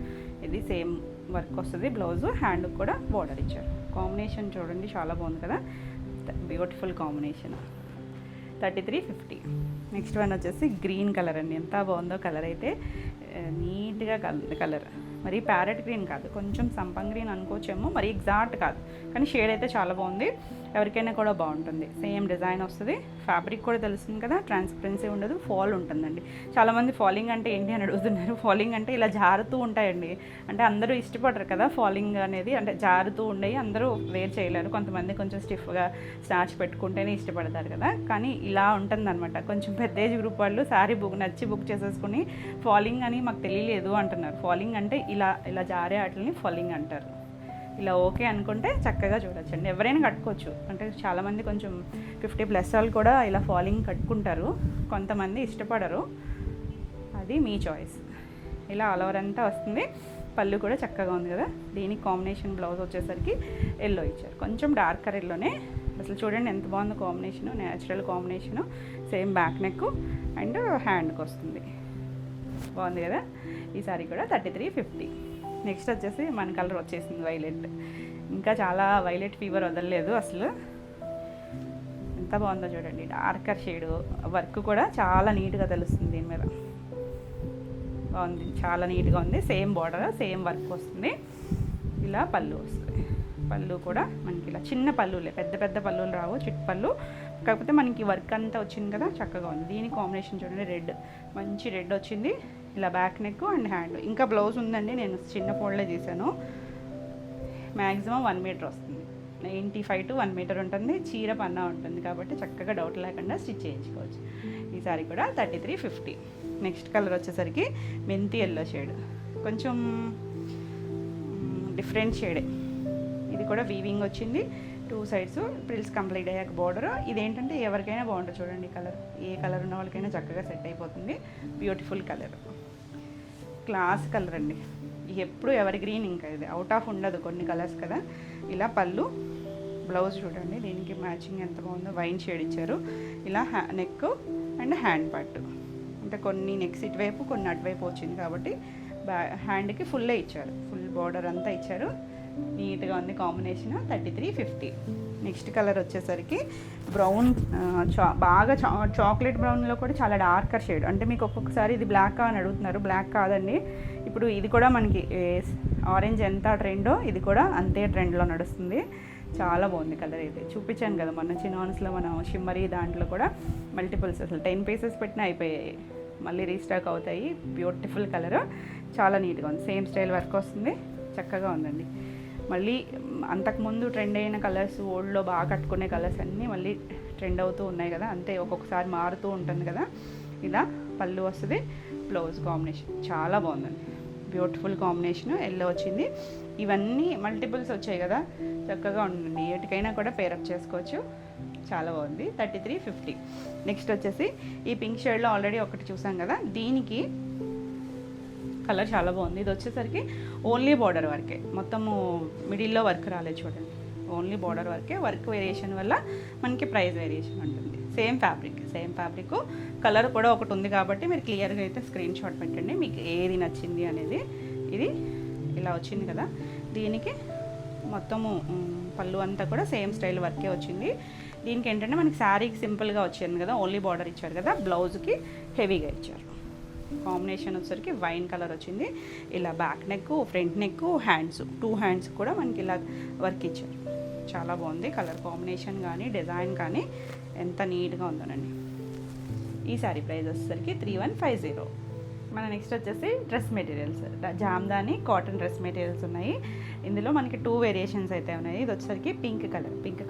ఇది సేమ్ వర్క్ వస్తుంది, బ్లౌజు హ్యాండ్ కూడా బార్డర్ ఇచ్చారు. కాంబినేషన్ చూడండి చాలా బాగుంది కదా, బ్యూటిఫుల్ కాంబినేషన్. 3350. నెక్స్ట్ వన్ వచ్చేసి గ్రీన్ కలర్ అండి, ఎంత బాగుందో కలర్ అయితే, నీట్గా కలర్, మరి ప్యారెట్ గ్రీన్ కాదు, కొంచెం సంపంగ్ గ్రీన్ అనుకోవచ్చేమో, మరి ఎగ్జాక్ట్ కాదు, కానీ షేడ్ అయితే చాలా బాగుంది, ఎవరికైనా కూడా బాగుంటుంది. సేమ్ డిజైన్ వస్తుంది, ఫ్యాబ్రిక్ కూడా తెలుస్తుంది కదా, ట్రాన్స్పరెన్సీ ఉండదు, ఫాల్ ఉంటుందండి. చాలామంది ఫాలింగ్ అంటే ఏంటి అని అడుగుతున్నారు. ఫాలింగ్ అంటే ఇలా జారుతూ ఉంటాయండి, అంటే అందరూ ఇష్టపడరు కదా ఫాలింగ్ అనేది, అంటే జారుతూ ఉండయి, అందరూ వేర్ చేయలేరు, కొంతమంది కొంచెం స్టిఫ్గా స్టార్చ్ పెట్టుకుంటేనే ఇష్టపడతారు కదా, కానీ ఇలా ఉంటుందన్నమాట. కొంచెం పెద్ద ఏజ్ గ్రూప్ వాళ్ళు శారీ నచ్చి బుక్ చేసేసుకుని ఫాలింగ్ అని మాకు తెలియలేదు అంటున్నారు. ఫాలింగ్ అంటే ఇలా జారే వాటిని ఫాలింగ్ అంటారు. ఇలా ఓకే అనుకుంటే చక్కగా చూడొచ్చండి, ఎవరైనా కట్టుకోవచ్చు. అంటే చాలామంది కొంచెం 50+ వాళ్ళు కూడా ఇలా ఫాలింగ్ కట్టుకుంటారు, కొంతమంది ఇష్టపడరు, అది మీ చాయిస్. ఇలా ఆల్ ఓవర్ అంతా వస్తుంది. పళ్ళు కూడా చక్కగా ఉంది కదా. దీనికి కాంబినేషన్ బ్లౌజ్ వచ్చేసరికి ఎల్లో ఇచ్చారు, కొంచెం డార్కర్ ఎల్లోనే. అసలు చూడండి ఎంత బాగుంది combination, natural combination. Same back neck and హ్యాండ్కి వస్తుంది, బాగుంది కదా. ఈ సారీ కూడా 3350. నెక్స్ట్ వచ్చేసి మన కలర్ వచ్చేసింది వైలెట్. ఇంకా చాలా వైలెట్ ఫీవర్ వదలలేదు అసలు. ఎంత బాగుందో చూడండి, డార్కర్ షేడు. వర్క్ కూడా చాలా నీట్గా తెలుస్తుంది దీని మీద. బాగుంది, చాలా నీట్గా ఉంది. సేమ్ బార్డర్, సేమ్ వర్క్ వస్తుంది. ఇలా పళ్ళు వస్తుంది. పళ్ళు కూడా మనకి ఇలా చిన్న పళ్ళులే, పెద్ద పెద్ద పళ్ళులు రావు, చిట్ పళ్ళు. కాకపోతే మనకి వర్క్ అంతా వచ్చింది కదా, చక్కగా ఉంది. దీని కాంబినేషన్ చూడండి, రెడ్, మంచి రెడ్ వచ్చింది. ఇలా బ్యాక్ నెక్ అండ్ హ్యాండ్. ఇంకా బ్లౌజ్ ఉందండి, నేను చిన్న ఫోల్డ్లే చేశాను. మ్యాక్సిమం 1 మీటర్ వస్తుంది, 95 to 1 మీటర్ ఉంటుంది. చీర పన్నా ఉంటుంది కాబట్టి చక్కగా డౌట్ లేకుండా స్టిచ్ చేయించుకోవచ్చు. ఈ సారీ కూడా 3350. నెక్స్ట్ కలర్ వచ్చేసరికి మెంతి ఎల్లో షేడ్, కొంచెం డిఫరెంట్ షేడే. ఇది కూడా వీవింగ్ వచ్చింది, 2 సైడ్స్ ప్రిల్స్ కంప్లీట్ అయ్యాక బార్డర్. ఇదేంటంటే ఎవరికైనా బాగుంటుంది చూడండి, కలర్ ఏ కలర్ ఉన్న వాళ్ళకైనా చక్కగా సెట్ అయిపోతుంది. బ్యూటిఫుల్ కలర్, క్లాస్ కలర్ అండి. ఎప్పుడు ఎవరి గ్రీన్, ఇంకా ఇది అవుట్ ఆఫ్ ఉండదు కొన్ని కలర్స్ కదా. ఇలా పళ్ళు, బ్లౌజ్ చూడండి దీనికి మ్యాచింగ్ ఎంత బాగుందో, వైన్ షేడ్ ఇచ్చారు. ఇలా నెక్ అండ్ హ్యాండ్ పార్ట్, అంటే కొన్ని నెక్స్ ఇటువైపు కొన్ని అటువైపు వచ్చింది కాబట్టి హ్యాండ్కి ఫుల్లే ఇచ్చారు, ఫుల్ బార్డర్ అంతా ఇచ్చారు. నీట్గా ఉంది కాంబినేషన్. 3350. నెక్స్ట్ కలర్ వచ్చేసరికి బ్రౌన్, బాగా చాక్లెట్ బ్రౌన్లో కూడా చాలా డార్కర్ షేడ్. అంటే మీకు ఒక్కొక్కసారి ఇది బ్లాక్ అని అడుగుతున్నారు, బ్లాక్ కాదండి. ఇప్పుడు ఇది కూడా మనకి ఆరెంజ్ ఎంత ట్రెండో ఇది కూడా అంతే ట్రెండ్లో నడుస్తుంది. చాలా బాగుంది కలర్. అయితే చూపించాను కదా మొన్న చినాన్స్లో, మనం షిమ్మరీ దాంట్లో కూడా మల్టిపుల్స్, అసలు 10 పీసెస్ పెట్టినా అయిపోయాయి, మళ్ళీ రీస్టాక్ అవుతాయి. బ్యూటిఫుల్ కలర్, చాలా నీట్గా ఉంది. సేమ్ స్టైల్ వర్క్ వస్తుంది, చక్కగా ఉందండి. మళ్ళీ అంతకుముందు ట్రెండ్ అయిన కలర్స్, ఓల్డ్లో బాగా కట్టుకునే కలర్స్ అన్నీ మళ్ళీ ట్రెండ్ అవుతూ ఉన్నాయి కదా, అంతే ఒక్కొక్కసారి మారుతూ ఉంటుంది కదా. ఇలా పళ్ళు వస్తుంది, బ్లౌజ్ కాంబినేషన్ చాలా బాగుందండి. బ్యూటిఫుల్ కాంబినేషన్, ఎల్లో వచ్చింది. ఇవన్నీ మల్టిపుల్స్ వచ్చాయి కదా, చక్కగా ఉండండి. ఏటికైనా కూడా పేరప్ చేసుకోవచ్చు, చాలా బాగుంది. 3350. నెక్స్ట్ వచ్చేసి ఈ పింక్ షేడ్లో ఆల్రెడీ ఒకటి చూసాం కదా, దీనికి కలర్ చాలా బాగుంది. ఇది వచ్చేసరికి ఓన్లీ బార్డర్ వర్కే, మొత్తము మిడిల్లో వర్క్ రాలేదు చూడండి, ఓన్లీ బార్డర్ వర్కే. వర్క్ వేరియేషన్ వల్ల మనకి ప్రైస్ వేరియేషన్ ఉంటుంది. సేమ్ ఫ్యాబ్రిక్, కలర్ కూడా ఒకటి ఉంది కాబట్టి మీరు క్లియర్గా అయితే స్క్రీన్ షాట్ పెట్టండి మీకు ఏది నచ్చింది అనేది. ఇది ఇలా వచ్చింది కదా, దీనికి మొత్తము పళ్ళు అంతా కూడా సేమ్ స్టైల్ వర్కే వచ్చింది. దీనికి ఏంటంటే మనకి శారీకి సింపుల్గా వచ్చింది కదా, ఓన్లీ బార్డర్ ఇచ్చారు కదా, బ్లౌజ్కి హెవీగా ఇచ్చారు. కాంబినేషన్ వచ్చేసరికి వైన్ కలర్ వచ్చింది. ఇలా back neck, front neck, hands, 2 hands కూడా మనకి ఇలా వర్క్ ఇచ్చారు. చాలా బాగుంది కలర్ కాంబినేషన్ కానీ డిజైన్ కానీ ఎంత నీట్గా ఉందోనండి. ఈ సారీ ప్రైస్ వచ్చేసరికి 3150. మన నెక్స్ట్ వచ్చేసి dress materials, Jamdani cotton dress materials ఉన్నాయి. ఇందులో మనకి 2 వేరియేషన్స్ అయితే ఉన్నాయి. ఇది వచ్చేసరికి పింక్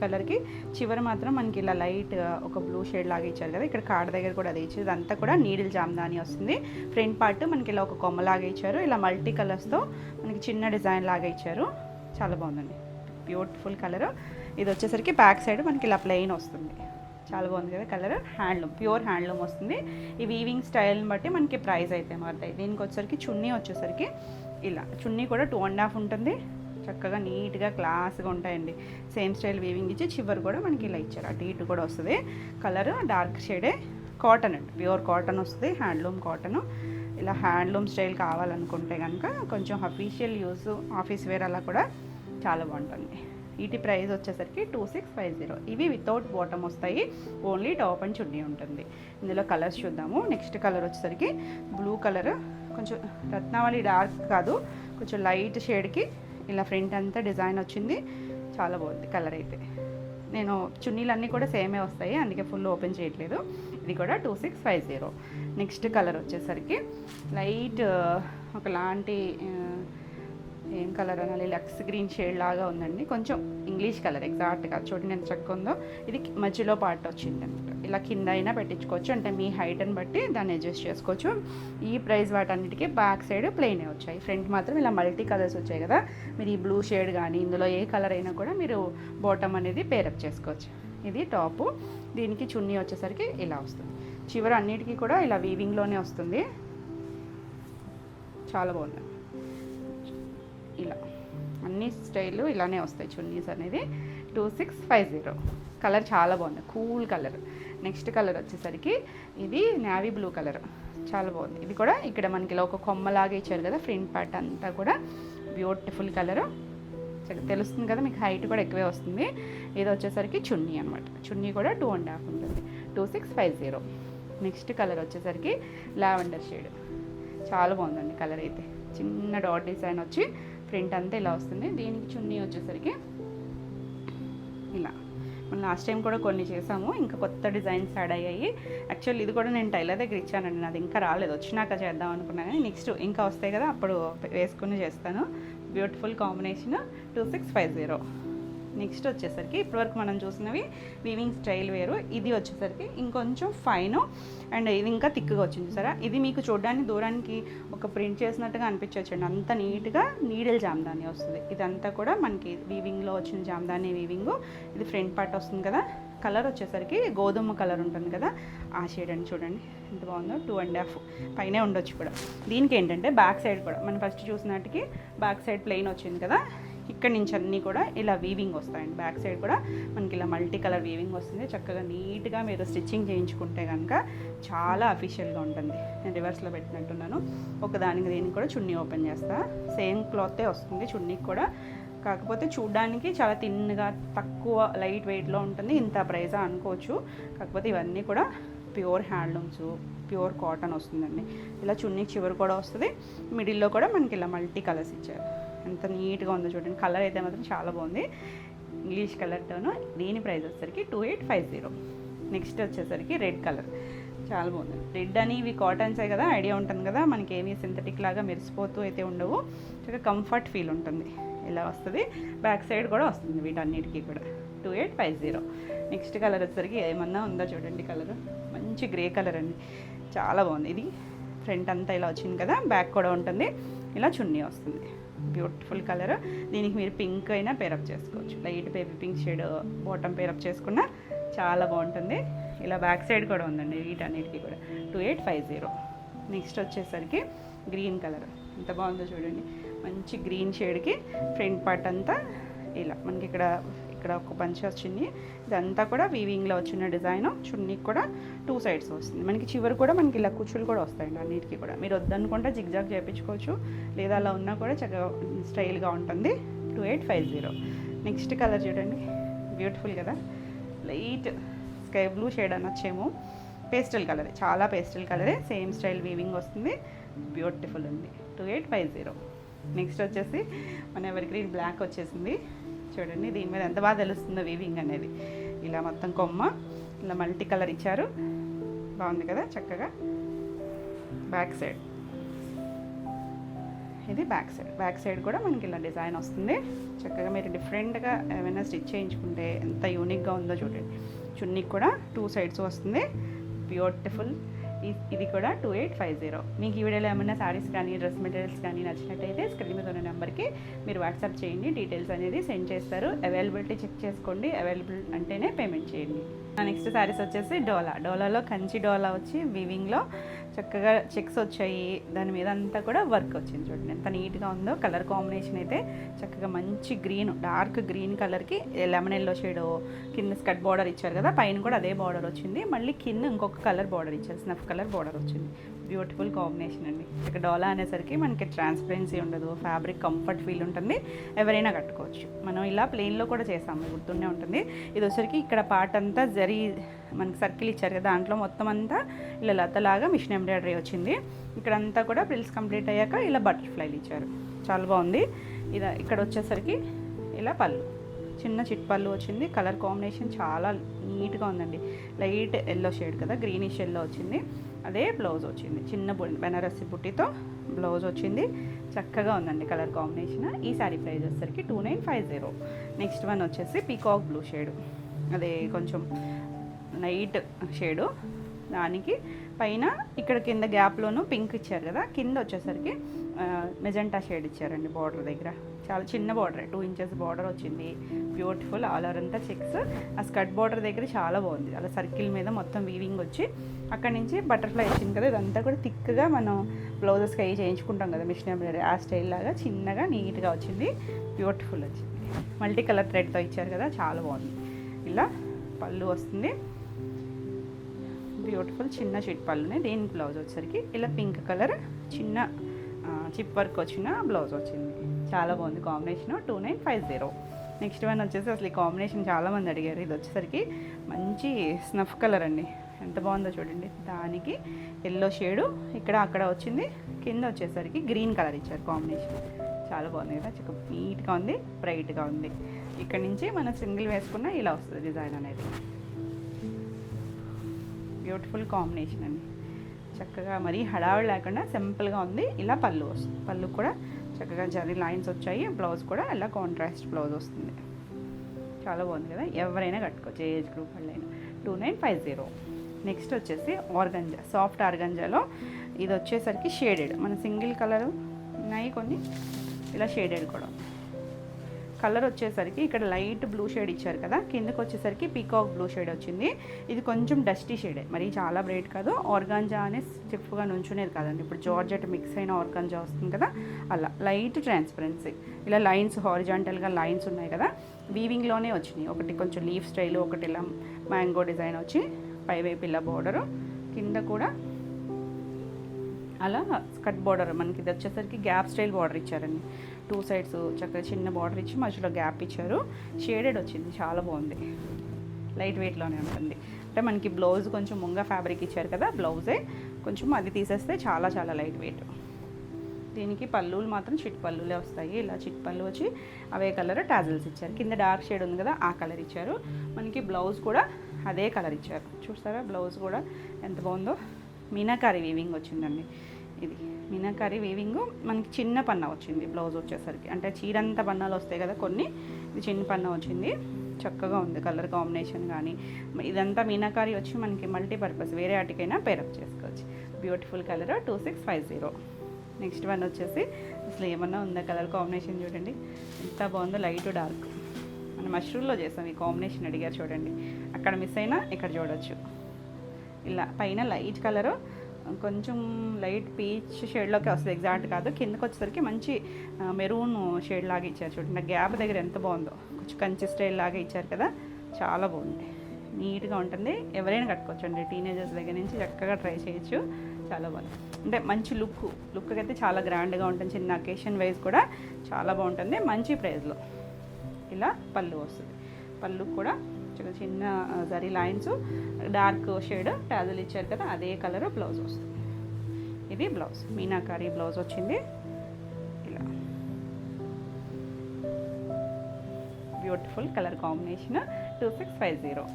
కలర్కి చివరి మాత్రం మనకి ఇలా లైట్ ఒక బ్లూ షేడ్ లాగా ఇచ్చారు కదా, ఇక్కడ కాడ దగ్గర కూడా అదే ఇచ్చారు. ఇదంతా కూడా నీడిల్ జామ్దాని వస్తుంది. ఫ్రంట్ పార్ట్ మనకి ఇలా ఒక కొమ్మలాగా ఇచ్చారు, ఇలా మల్టీ కలర్స్తో మనకి చిన్న డిజైన్ లాగా ఇచ్చారు. చాలా బాగుందండి, బ్యూటిఫుల్ కలర్. ఇది వచ్చేసరికి బ్యాక్ సైడ్ మనకి ఇలా ప్లెయిన్ వస్తుంది, చాలా బాగుంది కదా కలర్. హ్యాండ్లూమ్, ప్యూర్ హ్యాండ్లూమ్ వస్తుంది. ఈ వీవింగ్ స్టైల్ని బట్టి మనకి ప్రైస్ అయితే మారుతాయి. దీనికి వచ్చేసరికి చున్నీ వచ్చేసరికి ఇలా, చున్నీ కూడా 2.5 ఉంటుంది. చక్కగా నీట్గా క్లాస్గా ఉంటాయండి. సేమ్ స్టైల్ వీవింగ్ ఇచ్చి చివరి కూడా మనకి ఇలా ఇచ్చారు, అటు ఇటు కూడా వస్తుంది. కలర్ డార్క్ షేడే, కాటన్ అండి, ప్యూర్ కాటన్ వస్తుంది, హ్యాండ్లూమ్ కాటన్. ఇలా హ్యాండ్లూమ్ స్టైల్ కావాలనుకుంటే కనుక కొంచెం అఫీషియల్ యూస్, ఆఫీస్ వేర్ అలా కూడా చాలా బాగుంటుంది. వీటి ప్రైస్ వచ్చేసరికి 2650. ఇవి వితౌట్ బాటమ్ వస్తాయి, ఓన్లీ టాప్ అండ్ చున్నీ ఉంటుంది. ఇందులో కలర్స్ చూద్దాము. నెక్స్ట్ కలర్ వచ్చేసరికి బ్లూ కలర్, కొంచెం రత్నావళి డార్క్ కాదు, కొంచెం లైట్ షేడ్కి ఇలా ఫ్రంట్ అంతా డిజైన్ వచ్చింది. చాలా బాగుంది కలర్ అయితే. నేను చున్నీలన్నీ కూడా సేమే వస్తాయి, అందుకే ఫుల్ ఓపెన్ చేయట్లేదు. ఇది కూడా 2650. నెక్స్ట్ కలర్ వచ్చేసరికి లైట్ ఒకలాంటి ఏం కలర్ అనాలి, లక్స్ గ్రీన్ షేడ్ లాగా ఉందండి. కొంచెం ఇంగ్లీష్ కలర్ ఎగ్జాక్ట్గా చూడండి ఎంత చక్కగా ఉందో. ఇది మధ్యలో పార్ట్ వచ్చింది అనమాట. ఇలా కింద అయినా పెట్టించుకోవచ్చు, అంటే మీ హైట్ని బట్టి దాన్ని అడ్జస్ట్ చేసుకోవచ్చు. ఈ ప్రైస్ వాటన్నిటికీ బ్యాక్ సైడ్ ప్లెయినే వచ్చాయి, ఫ్రంట్ మాత్రం ఇలా మల్టీ కలర్స్ వచ్చాయి కదా. మీరు ఈ బ్లూ షేడ్ కానీ ఇందులో ఏ కలర్ అయినా కూడా మీరు బాటమ్ అనేది పేరప్ చేసుకోవచ్చు. ఇది టాపు. దీనికి చున్నీ వచ్చేసరికి ఇలా వస్తుంది. చివరి అన్నిటికీ కూడా ఇలా వీవింగ్లోనే వస్తుంది. చాలా బాగుంది. ఇలా అన్ని స్టైలు ఇలానే వస్తాయి చున్నీస్ అనేది. 2650. కలర్ చాలా బాగుంది, కూల్ కలర్. నెక్స్ట్ కలర్ వచ్చేసరికి ఇది నేవీ బ్లూ కలర్. చాలా బాగుంది. ఇది కూడా ఇక్కడ మనకి ఇలా ఒక కొమ్మలాగా ఇచ్చారు కదా, ఫ్రంట్ పార్ట్ అంతా కూడా బ్యూటిఫుల్ కలరు. తెలుస్తుంది కదా మీకు, హైట్ కూడా ఎక్కువే వస్తుంది. ఇది వచ్చేసరికి చున్నీ అనమాట. చున్నీ కూడా 2.5 ఉంటుంది, 2650. నెక్స్ట్ కలర్ వచ్చేసరికి లావెండర్ షేడ్. చాలా బాగుందండి కలర్ అయితే. చిన్న డాట్ డిజైన్ వచ్చి ప్రింట్ అంతా ఇలా వస్తుంది. దీనికి చున్నీ వచ్చేసరికి ఇలా. మనం లాస్ట్ టైం కూడా కొన్ని చేసాము, ఇంకా కొత్త డిజైన్స్ యాడ్ అయ్యాయి. యాక్చువల్లీ ఇది కూడా నేను టైలర్ దగ్గర ఇచ్చానండి, నాది ఇంకా రాలేదు, వచ్చినాక చేద్దాం అనుకున్నాను. కానీ నెక్స్ట్ ఇంకా వస్తాయి కదా, అప్పుడు వేసుకుని చేస్తాను. Beautiful combination 2650. నెక్స్ట్ వచ్చేసరికి ఇప్పటివరకు మనం చూసినవి వీవింగ్ స్టైల్ వేరు. ఇది వచ్చేసరికి ఇంకొంచెం ఫైన్ అండ్ ఇది ఇంకా థిక్గా వచ్చింది సరే. ఇది మీకు చూడడానికి దూరానికి ఒక ప్రింట్ చేసినట్టుగా అనిపించవచ్చండి, అంత నీట్గా నీడిల్ జామ్దాని వస్తుంది. ఇదంతా కూడా మనకి వీవింగ్లో వచ్చిన జామ్దాని వీవింగ్. ఇది ఫ్రంట్ పార్ట్ వస్తుంది కదా. కలర్ వచ్చేసరికి గోధుమ కలర్ ఉంటుంది కదా, ఆ షేడ్ అని చూడండి ఎంత బాగుందో. 2.5 పైనే ఉండొచ్చు కూడా. దీనికి ఏంటంటే బ్యాక్ సైడ్ కూడా మనం ఫస్ట్ చూసినట్టుకి బ్యాక్ సైడ్ ప్లెయిన్ వచ్చింది కదా, ఇక్కడ నుంచి అన్నీ కూడా ఇలా వీవింగ్ వస్తాయండి. బ్యాక్ సైడ్ కూడా మనకి ఇలా మల్టీ కలర్ వీవింగ్ వస్తుంది. చక్కగా నీట్గా మీరు స్టిచ్చింగ్ చేయించుకుంటే కనుక చాలా అఫీషియల్గా ఉంటుంది. నేను రివర్స్లో పెట్టినట్టున్నాను. ఒకదానికి దీనికి కూడా చున్నీ ఓపెన్ చేస్తా. సేమ్ క్లాతే వస్తుంది చున్నీకి కూడా, కాకపోతే చూడ్డానికి చాలా తిన్గా తక్కువ లైట్ వెయిట్లో ఉంటుంది. ఇంత ప్రైజా అనుకోవచ్చు, కాకపోతే ఇవన్నీ కూడా ప్యూర్ హ్యాండ్లూమ్స్, ప్యూర్ కాటన్ వస్తుందండి. ఇలా చున్నీ చివరి కూడా వస్తుంది. మిడిల్లో కూడా మనకి ఇలా మల్టీ కలర్స్ ఇచ్చారు. ఎంత నీట్గా ఉందో చూడండి. కలర్ అయితే మాత్రం చాలా బాగుంది, ఇంగ్లీష్ కలర్తోను. దీని ప్రైస్ వచ్చేసరికి 2850. నెక్స్ట్ వచ్చేసరికి రెడ్ కలర్. చాలా బాగుంది. రెడ్ అని ఇవి కాటన్సే కదా, ఐడియా ఉంటుంది కదా, మనకి ఏమీ సింథటిక్ లాగా మెరిసిపోతూ అయితే ఉండవు. చాలా కంఫర్ట్ ఫీల్ ఉంటుంది. ఇలా వస్తుంది. బ్యాక్ సైడ్ కూడా వస్తుంది వీటన్నిటికీ కూడా 2850. నెక్స్ట్ కలర్ వచ్చేసరికి ఏమన్నా ఉందో చూడండి. కలర్ మంచి గ్రే కలర్ అండి, చాలా బాగుంది. ఇది ఫ్రంట్ అంతా ఇలా వచ్చింది కదా, బ్యాక్ కూడా ఉంటుంది. ఇలా చున్నీ వస్తుంది. Beautiful colour. దీనికి మీరు పింక్ అయినా పేరప్ చేసుకోవచ్చు. Light baby pink shade bottom pair up చేసుకున్నా చాలా బాగుంటుంది. ఇలా బ్యాక్ సైడ్ కూడా ఉందండి వీటన్నిటికీ కూడా 2850. నెక్స్ట్ వచ్చేసరికి గ్రీన్ కలర్. ఎంత బాగుందో చూడండి. మంచి గ్రీన్ షేడ్కి ఫ్రంట్ పార్ట్ అంతా ఇలా మనకి ఇక్కడ ఒక పంచ్ వచ్చింది. ఇదంతా కూడా వీవింగ్లో వచ్చిన డిజైన్. చున్నీకి కూడా 2 సైడ్స్ వస్తుంది. మనకి చివరి కూడా మనకి ఇలా కుచ్చులు కూడా వస్తాయండి అన్నిటికీ కూడా. మీరు వద్దనుకుంటే జిగ్జాగ్ చేయించుకోవచ్చు, లేదా అలా ఉన్నా కూడా చక్కగా స్టైల్గా ఉంటుంది. 2850. నెక్స్ట్ కలర్ చూడండి, బ్యూటిఫుల్ కదా, లైట్ స్కై బ్లూ షేడ్ అనొచ్చేమో. పేస్టల్ కలర్, చాలా పేస్టల్ కలరే, సేమ్ స్టైల్ వీవింగ్ వస్తుంది. బ్యూటిఫుల్ ఉంది. 2850. నెక్స్ట్ వచ్చేసి మన ఎవర్ గ్రీన్ బ్లాక్ వచ్చేసింది చూడండి. దీని మీద ఎంత బాగా తెలుస్తుందో వీవింగ్ అనేది. ఇలా మొత్తం కొమ్మ ఇలా మల్టీ కలర్ ఇచ్చారు, బాగుంది కదా చక్కగా. బ్యాక్ సైడ్ ఇది బ్యాక్ సైడ్ కూడా మనకి ఇలా డిజైన్ వస్తుంది. చక్కగా మీరు డిఫరెంట్గా ఏమైనా స్టిచ్ చేయించుకుంటే ఎంత యూనిక్గా ఉందో చూడండి. చున్నీకి కూడా 2 సైడ్స్ వస్తుంది. బ్యూటిఫుల్. ఇది కూడా 2850. మీకు ఈ వీడియోలో ఏమైనా శారీస్ కానీ డ్రెస్ మెటీరియల్స్ కానీ నచ్చినట్టయితే స్క్రీన్ మీద ఉన్న నెంబర్కి మీరు వాట్సాప్ చేయండి, డీటెయిల్స్ అనేది సెండ్ చేస్తారు. అవైలబిలిటీ చెక్ చేసుకోండి, అవైలబుల్ అంటేనే పేమెంట్ చేయండి. నెక్స్ట్ శారీస్ వచ్చేసి డోలాలో కంచి డోలా వచ్చి వీవింగ్లో చక్కగా చెక్స్ వచ్చాయి. దాని మీద అంతా కూడా వర్క్ వచ్చింది చూడండి ఎంత నీట్గా ఉందో. కలర్ కాంబినేషన్ అయితే చక్కగా మంచి గ్రీన్, డార్క్ గ్రీన్ కలర్కి లెమన్ ఎల్లో షేడ్ కింద స్కర్ట్ బార్డర్ ఇచ్చారు కదా, పైన కూడా అదే బార్డర్ వచ్చింది. మళ్ళీ కింద ఇంకొక కలర్ బార్డర్ ఇచ్చారు, స్నఫ్ కలర్ బార్డర్ వచ్చింది. బ్యూటిఫుల్ కాంబినేషన్ అండి. ఇక డోలా అనేసరికి మనకి ట్రాన్స్పరెన్సీ ఉండదు, ఫ్యాబ్రిక్ కంఫర్ట్ ఫీల్ ఉంటుంది, ఎవరైనా కట్టుకోవచ్చు. మనం ఇలా ప్లెయిన్లో కూడా చేసాము, గుర్తుండే ఉంటుంది. ఇది వచ్చరికి ఇక్కడ పార్ట్ అంతా జరీ మనకి సర్కిల్ ఇచ్చారు కదా, దాంట్లో మొత్తం అంతా ఇలా లతలాగా మిషన్ ఎంబ్రాయిడరీ వచ్చింది. ఇక్కడంతా కూడా ప్రిల్స్ కంప్లీట్ అయ్యాక ఇలా బటర్ఫ్లైలు ఇచ్చారు, చాలా బాగుంది. ఇక్కడ వచ్చేసరికి ఇలా పళ్ళు, చిన్న చిట్ పళ్ళు వచ్చింది. కలర్ కాంబినేషన్ చాలా నీట్గా ఉందండి. లైట్ ఎల్లో షేడ్ కదా, గ్రీనిష్ ఎల్లో వచ్చింది. అదే బ్లౌజ్ వచ్చింది, చిన్న బెనారసి బుట్టితో బ్లౌజ్ వచ్చింది. చక్కగా ఉందండి కలర్ కాంబినేషన్. ఈ శారీ ప్రైస్ వచ్చేసరికి 2950. నెక్స్ట్ వన్ వచ్చేసి పీకాక్ బ్లూ షేడు, అదే కొంచెం లైట్ షేడు. దానికి పైన ఇక్కడ కింద గ్యాప్లోనూ పింక్ ఇచ్చారు కదా, కింద వచ్చేసరికి మెజెంటా షేడ్ ఇచ్చారండి బార్డర్ దగ్గర. చాలా చిన్న బార్డర్, 2 ఇంచెస్ బార్డర్ వచ్చింది. బ్యూటిఫుల్. ఆల్ ఓవర్ అంతా చెక్స్. ఆ స్కర్ట్ బార్డర్ దగ్గర చాలా బాగుంది, అలా సర్కిల్ మీద మొత్తం వీవింగ్ వచ్చి అక్కడి నుంచి బటర్ఫ్లై వచ్చింది కదా. ఇదంతా కూడా థిక్గా మనం బ్లౌజెస్కి అవి చేయించుకుంటాం కదా మిషన్ ఎంబ్రాయిడరీ, ఆ స్టైల్ లాగా చిన్నగా నీట్గా వచ్చింది. బ్యూటిఫుల్ వచ్చింది. మల్టీ కలర్ థ్రెడ్తో ఇచ్చారు కదా, చాలా బాగుంది. ఇలా పళ్ళు వస్తుంది. బ్యూటిఫుల్ చిన్న చిట్ పళ్ళునే. దీని బ్లౌజ్ వచ్చేసరికి ఇలా పింక్ కలర్ చిన్న చిప్ వర్క్ వచ్చిన బ్లౌజ్ వచ్చింది. చాలా బాగుంది కాంబినేషన్. 2950. నెక్స్ట్ వన్ వచ్చేసి అసలు ఈ కాంబినేషన్ చాలామంది అడిగారు. ఇది వచ్చేసరికి మంచి స్నఫ్ కలర్ అండి. ఎంత బాగుందో చూడండి. దానికి ఎల్లో షేడు ఇక్కడ అక్కడ వచ్చింది. కింద వచ్చేసరికి గ్రీన్ కలర్ ఇచ్చారు కాంబినేషన్. చాలా బాగుంది కదా, చక్కగా నీట్గా ఉంది, బ్రైట్గా ఉంది. ఇక్కడ నుంచి మనం సింగిల్ వేసుకున్న ఇలా వస్తుంది డిజైన్ అనేది. బ్యూటిఫుల్ కాంబినేషన్ అండి. చక్కగా మరీ హడావిడి లేకుండా సింపుల్గా ఉంది. ఇలా పళ్ళు వస్తుంది. పళ్ళు కూడా చక్కగా జరీ లైన్స్ వచ్చాయి. బ్లౌజ్ కూడా ఇలా కాంట్రాస్ట్ బ్లౌజ్ వస్తుంది. చాలా బాగుంది కదా, ఎవరైనా కట్టుకోవచ్చు, ఏజ్ గ్రూప్ వాళ్ళైనా. 2950. నెక్స్ట్ వచ్చేసి ఆర్గంజా, సాఫ్ట్ ఆర్గంజాలో ఇది వచ్చేసరికి షేడెడ్. మన సింగిల్ కలర్ ఉన్నాయి కొన్ని, ఇలా షేడెడ్ కూడా. కలర్ వచ్చేసరికి ఇక్కడ లైట్ బ్లూ షేడ్ ఇచ్చారు కదా, కిందకి వచ్చేసరికి పీకాక్ బ్లూ షేడ్ వచ్చింది. ఇది కొంచెం డస్టీ షేడే, మరి చాలా బ్రైట్ కాదు. ఆర్గాంజా అనే స్టిఫ్గా నుంచునేది కాదండి. ఇప్పుడు జార్జెట్ మిక్స్ అయిన ఆర్గాంజా వస్తుంది కదా, అలా లైట్ ట్రాన్స్పరెన్సీ. ఇలా లైన్స్ హారిజాంటల్గా లైన్స్ ఉన్నాయి కదా, వీవింగ్లోనే వచ్చినాయి. ఒకటి కొంచెం లీఫ్ స్టైల్, ఒకటి ఇలా మ్యాంగో డిజైన్ వచ్చి పైవైపు ఇలా బోర్డరు, కింద కూడా అలా స్కర్ట్ బార్డర్. మనకి ఇది వచ్చేసరికి గ్యాప్ స్టైల్ బార్డర్ ఇచ్చారండి. 2 సైడ్స్ చక్కగా చిన్న బార్డర్ ఇచ్చి మధ్యలో గ్యాప్ ఇచ్చారు. షేడెడ్ వచ్చింది, చాలా బాగుంది. లైట్ వెయిట్లోనే ఉంటుంది. అంటే మనకి బ్లౌజ్ కొంచెం ముంగా ఫ్యాబ్రిక్ ఇచ్చారు కదా, బ్లౌజే కొంచెం అది తీసేస్తే చాలా చాలా లైట్ వెయిట్. దీనికి పళ్ళులు మాత్రం చిట్ పళ్ళులే వస్తాయి. ఇలా చిట్ పళ్ళు వచ్చి అవే కలర్ టాజిల్స్ ఇచ్చారు. కింద డార్క్ షేడ్ ఉంది కదా, ఆ కలర్ ఇచ్చారు. మనకి బ్లౌజ్ కూడా అదే కలర్ ఇచ్చారు. చూస్తారా బ్లౌజ్ కూడా ఎంత బాగుందో. మీనాకారి వీవింగ్ వచ్చిందండి. ఇది మీనాకారి వీవింగ్. మనకి చిన్న పన్నా వచ్చింది బ్లౌజ్ వచ్చేసరికి. అంటే చీరంతా పన్నాలు వస్తాయి కదా కొన్ని, ఇది చిన్న పన్నా వచ్చింది. చక్కగా ఉంది కలర్ కాంబినేషన్ కానీ. ఇదంతా మీనాకారి వచ్చి మనకి మల్టీపర్పస్, వేరే వాటికైనా పేరప్ చేసుకోవచ్చు. Beautiful colour. 2650. నెక్స్ట్ వన్ వచ్చేసి అసలు ఏమన్నా ఉందా కలర్ కాంబినేషన్ చూడండి ఎంత బాగుందో. లైట్ డార్క్ మనం మష్రూమ్లో చేస్తాం ఈ కాంబినేషన్. అడిగారు చూడండి, అక్కడ మిస్ అయినా ఇక్కడ చూడవచ్చు. ఇలా పైన లైట్ కలరు, కొంచెం లైట్ పీచ్ షేడ్లోకి వస్తుంది, ఎగ్జాక్ట్ కాదు. కిందకి వచ్చేసరికి మంచి మెరూన్ షేడ్ లాగా ఇచ్చారు చూడండి. గ్యాప్ దగ్గర ఎంత బాగుందో, కొంచెం కంచి స్టైల్ లాగా ఇచ్చారు కదా, చాలా బాగుంది. నీట్గా ఉంటుంది, ఎవరైనా కట్టుకోవచ్చు అండి. టీనేజర్స్ దగ్గర నుంచి చక్కగా ట్రై చేయొచ్చు. చాలా బాగుంది. అంటే మంచి లుక్ అయితే చాలా గ్రాండ్గా ఉంటుంది. చిన్న అకేషన్ వైజ్ కూడా చాలా బాగుంటుంది. మంచి ప్రైస్లో. ఇలా పళ్ళు వస్తుంది. పళ్ళు కూడా చిన్న zari lines, dark shade tassel ఇచ్చారు కదా, అదే కలర్ బ్లౌజ్ వస్తుంది. ఇది బ్లౌజ్, మీనాకారి బ్లౌజ్ వచ్చింది. ఇలా beautiful colour combination. 2650.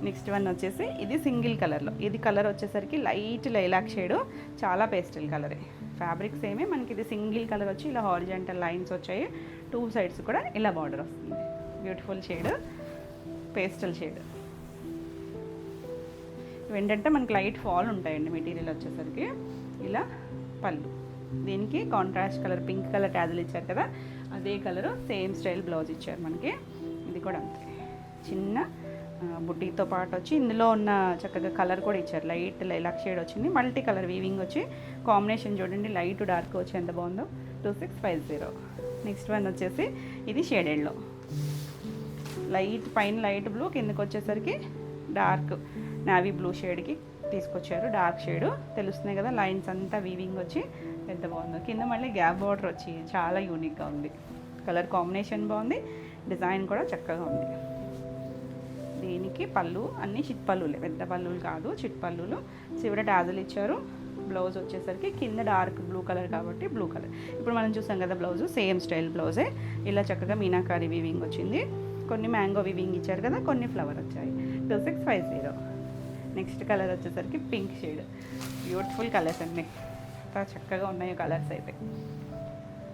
Next one వచ్చేసి ఇది సింగిల్ కలర్లో. ఇది కలర్ వచ్చేసరికి లైట్ లైలాక్ షేడు, చాలా పేస్టల్ కలరే. ఫ్యాబ్రిక్ సేమే. మనకి ఇది సింగిల్ కలర్ వచ్చి ఇలా హారిజాంటల్ లైన్స్ వచ్చాయి. 2 సైడ్స్ కూడా ఇలా బార్డర్ వస్తుంది. Beautiful shade, pastel shade. ఏంటంటే మనకి లైట్ ఫాల్ ఉంటాయండి మెటీరియల్ వచ్చేసరికి. ఇలా పళ్ళు, దీనికి contrast colour pink colour tassel ఇచ్చారు కదా, అదే కలరు సేమ్ స్టైల్ బ్లౌజ్ ఇచ్చారు మనకి. ఇది కూడా అంతే, చిన్న బుడ్డీతో పాటు వచ్చి ఇందులో ఉన్న చక్కగా కలర్ కూడా ఇచ్చారు. లైట్ లైలాక్ షేడ్ వచ్చింది, మల్టీ కలర్ వీవింగ్ వచ్చి కాంబినేషన్ చూడండి, లైట్ డార్క్ వచ్చి ఎంత బాగుందో. 2650. నెక్స్ట్ వన్ వచ్చేసి ఇది షేడెడ్లో. లైట్ పైన లైట్ బ్లూ, కిందకి వచ్చేసరికి డార్క్ నావీ బ్లూ షేడ్కి తీసుకొచ్చారు. డార్క్ షేడు తెలుస్తున్నాయి కదా, లైన్స్ అంతా వీవింగ్ వచ్చి ఎంత బాగుందో. కింద మళ్ళీ గ్యాప్ బార్డర్ వచ్చి చాలా యూనిక్గా ఉంది. కలర్ కాంబినేషన్ బాగుంది, డిజైన్ కూడా చక్కగా ఉంది. దీనికి పళ్ళు అన్నీ చిట్ పళ్ళులే, పెద్ద పళ్ళులు కాదు, చిట్ పళ్ళులు. చివర టాజిల్ ఇచ్చారు. బ్లౌజ్ వచ్చేసరికి కింద డార్క్ బ్లూ కలర్ కాబట్టి బ్లూ కలర్. ఇప్పుడు మనం చూసాం కదా బ్లౌజ్, సేమ్ స్టైల్ బ్లౌజే. ఇలా చక్కగా మీనాకారి వీవింగ్ వచ్చింది. కొన్ని మ్యాంగో వీవింగ్ ఇచ్చారు కదా, కొన్ని ఫ్లవర్ వచ్చాయి. 2650. నెక్స్ట్ కలర్ వచ్చేసరికి పింక్ షేడ్. బ్యూటిఫుల్ కలర్స్ అన్నీ, ఎంత చక్కగా ఉన్నాయి కలర్స్ అయితే.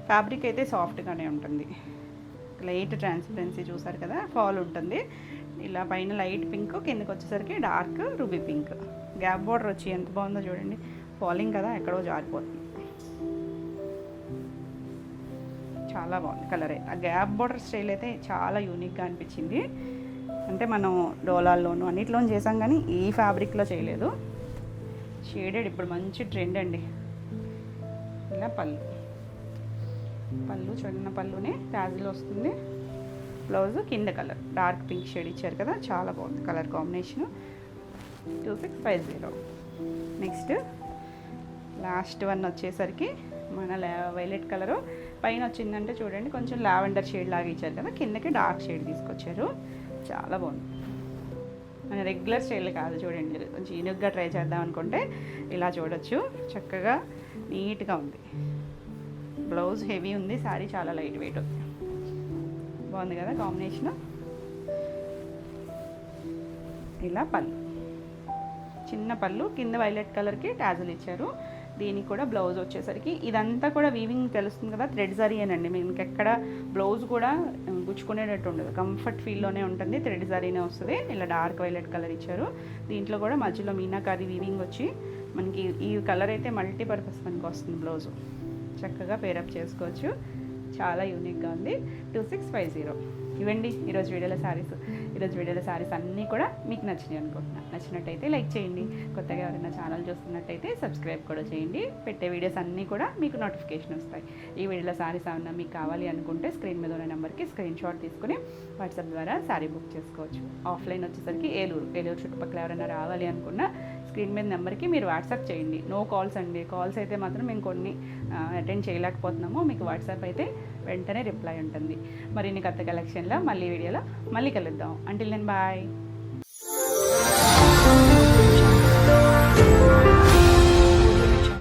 ఫ్యాబ్రిక్ అయితే సాఫ్ట్గానే ఉంటుంది. లైట్ ట్రాన్స్పరెన్సీ చూసారు కదా, ఫాల్ ఉంటుంది. ఇలా పైన లైట్ పింక్, కిందకి వచ్చేసరికి dark ruby pink. Gap border వచ్చి ఎంత బాగుందో చూడండి. ఫాలింగ్ కదా, ఎక్కడో జారిపోతుంది. చాలా బాగుంది కలర్. ఆ గ్యాప్ బార్డర్ స్టైల్ అయితే చాలా యూనిక్గా అనిపించింది. అంటే మనం డోలాల్లోనూ అన్నిట్లోనూ చేసాం కానీ ఈ ఫ్యాబ్రిక్లో చేయలేదు. షేడెడ్ ఇప్పుడు మంచి ట్రెండ్ అండి. ఇలా పళ్ళు చిన్న పళ్ళునే టాజిల్ వస్తుంది. బ్లౌజ్ కింద కలర్ డార్క్ పింక్ షేడ్ ఇచ్చారు కదా, చాలా బాగుంది colour combination. 2650. Next last one వచ్చేసరికి మన వైలెట్ కలరు పైన వచ్చిందంటే చూడండి కొంచెం లావెండర్ షేడ్ లాగా ఇచ్చారు కదా, కిందకి డార్క్ షేడ్ తీసుకొచ్చారు. చాలా బాగుంది. మన రెగ్యులర్ స్టైల్ కాదు చూడండి, కొంచెం యూనిక్గా ట్రై చేద్దాం అనుకుంటే ఇలా చూడొచ్చు. చక్కగా నీట్గా ఉంది. బ్లౌజ్ హెవీ ఉంది, శారీ చాలా లైట్ వెయిట్ ఉంది. బాగుంది కదా కాంబినేషన్. ఇలా పళ్ళు, చిన్న పళ్ళు, కింద వైలెట్ కలర్కి ట్యాజులు ఇచ్చారు. దీనికి కూడా బ్లౌజ్ వచ్చేసరికి ఇదంతా కూడా వీవింగ్ తెలుస్తుంది కదా, థ్రెడ్ జరీయేనండి. మీకు ఎక్కడ బ్లౌజ్ కూడా గుచ్చుకునేటట్టు ఉండదు, కంఫర్ట్ ఫీల్లోనే ఉంటుంది. థ్రెడ్ జరీనే వస్తుంది. ఇలా డార్క్ వైలెట్ కలర్ ఇచ్చారు. దీంట్లో కూడా మధ్యలో మీనాకారి వీవింగ్ వచ్చి మనకి ఈ కలర్ అయితే మల్టీపర్పస్ మనకి వస్తుంది. బ్లౌజు చక్కగా పేరప్ చేసుకోవచ్చు. చాలా యూనిక్గా ఉంది. 2650. ఇవ్వండి ఈరోజు వీడియోలో శారీస్. ఈరోజు వీడియోలో శారీస్ అన్నీ కూడా మీకు నచ్చినాయి అనుకుంటున్నా. నచ్చినట్టయితే లైక్ చేయండి. కొత్తగా ఎవరైనా ఛానల్ చూస్తున్నట్టయితే సబ్స్క్రైబ్ కూడా చేయండి. పెట్టే వీడియోస్ అన్నీ కూడా మీకు నోటిఫికేషన్ వస్తాయి. ఈ వీడియోలో శారీస్ ఏమన్నా మీకు కావాలి అనుకుంటే స్క్రీన్ మీద ఉన్న నెంబర్కి స్క్రీన్ షాట్ తీసుకుని వాట్సాప్ ద్వారా శారీ బుక్ చేసుకోవచ్చు. ఆఫ్లైన్ వచ్చేసరికి ఏలూరు చుట్టుపక్కల ఎవరైనా రావాలి అనుకున్నా స్క్రీన్ మీద నెంబర్కి మీరు వాట్సాప్ చేయండి. నో కాల్స్ అండి. కాల్స్ అయితే మాత్రం మేము కొన్ని అటెండ్ చేయలేకపోతున్నాము. మీకు వాట్సాప్ అయితే వెంటనే రిప్లై ఉంటుంది. మరిన్ని కొత్త కలెక్షన్లో మళ్ళీ వీడియోలో మళ్ళీ కలుద్దాం. Until then bye.